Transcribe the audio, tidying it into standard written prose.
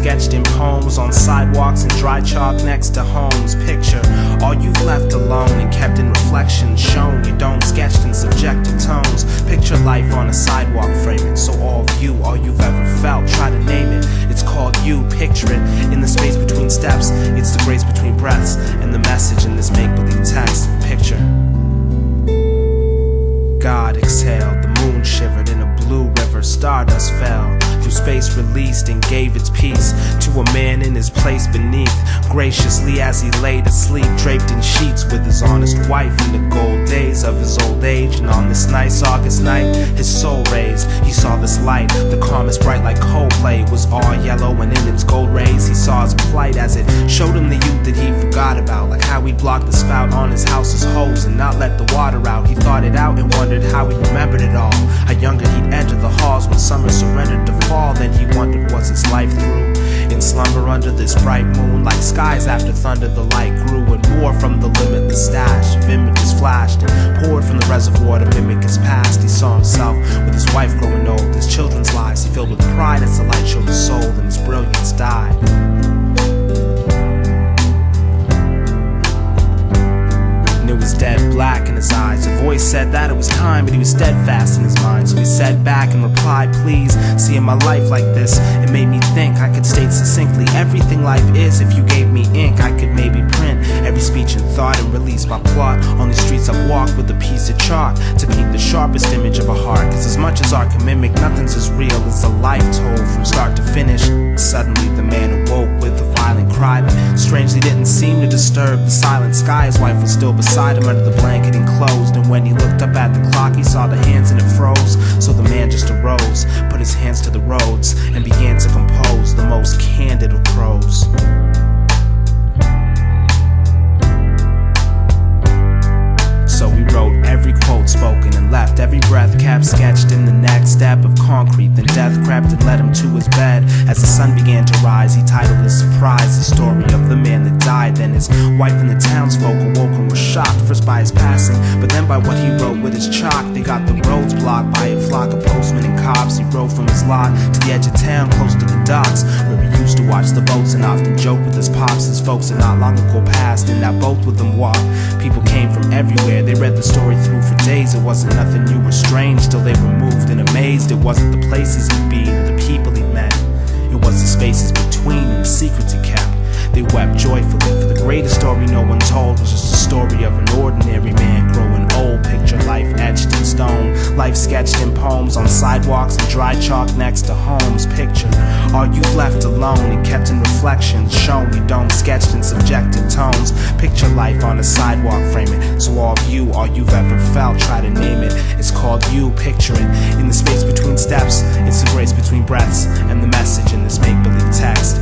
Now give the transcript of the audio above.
sketched in poems on sidewalks and dry chalk next to homes. Picture all you've left alone and kept in reflection, shown your dome sketched in subjective tones. Picture life on a sidewalk, frame it so all you've ever felt, try to name it. It's called you, picture it in the space between steps. It's the grace between breaths and the message in this make-believe text. Picture God exhaled, the moon shivered in a blue river, stardust fell through space, released and gave its peace to a man in his place beneath, graciously as he laid asleep, draped in sheets with his honest wife in the gold days of his old age. And on this nice August night, his soul raised, he saw this light, the calmest bright like Coldplay, was all yellow and in its gold rays he saw his plight as it showed him the youth that he forgot about, like how he blocked the spout on his house's hose and not let the water out. He thought it out and wondered how he remembered it all. How younger he'd enter the halls when summer surrendered to fall. Then he wondered, was his life through? In slumber under this bright moon, like skies after thunder, the light grew and more from the limitless stash of images flashed and poured from the reservoir to mimic his past. He saw himself with his wife growing old, his children's lives he filled with pride as the light showed his soul and his brilliance died. It was dead black in his eyes. A voice said that it was time, but he was steadfast in his mind. So he said back and replied, please, seeing my life like this, it made me think I could state succinctly everything life is. If you gave me ink, I could maybe print every speech and thought and release my plot on the streets I've walked with a piece of chalk to paint the sharpest image of a heart. Cause as much as art can mimic, nothing's as real as a life told from start to finish. Suddenly the man awoke with a violent cry that strangely didn't seem to disturb the silent sky. His wife was still beside him under the blanket enclosed, and when he looked up at the clock he saw the hands and it froze. So the man just arose, put his hands to the roads, and began to compose the most candid of prose. So he wrote every quote spoken and left every breath kept sketched in the next step of concrete. Then death crept and led him to his bed. As the sun began to rise, he titled his surprise the story of the man that died. Then his wife and the townsfolk awoke and were shocked, first by his passing, but then by what he wrote with his chalk. They got the roads blocked by a flock of postmen and cops. He rode from his lot to the edge of town close to the docks, where he used to watch the boats and often joke with his pops. His folks had not long ago passed in that boat with them walked. People came from everywhere, they read the story through for days. It wasn't nothing new or strange till they were moved and amazed. It wasn't the places he'd been or the people he'd met, it was the spaces between and the secrets he kept. They wept joyfully, for the greatest story no one told was just a story of an ordinary man growing old. Picture life etched in stone, life sketched in poems on sidewalks and dry chalk next to homes. Picture all you've left alone and kept in reflections, shown your dome sketched in subjective tones. Picture life on a sidewalk, frame it so all you've ever felt, try to name it. It's called you, picture it in the space between steps. It's the grace between breaths and the message in this make-believe text.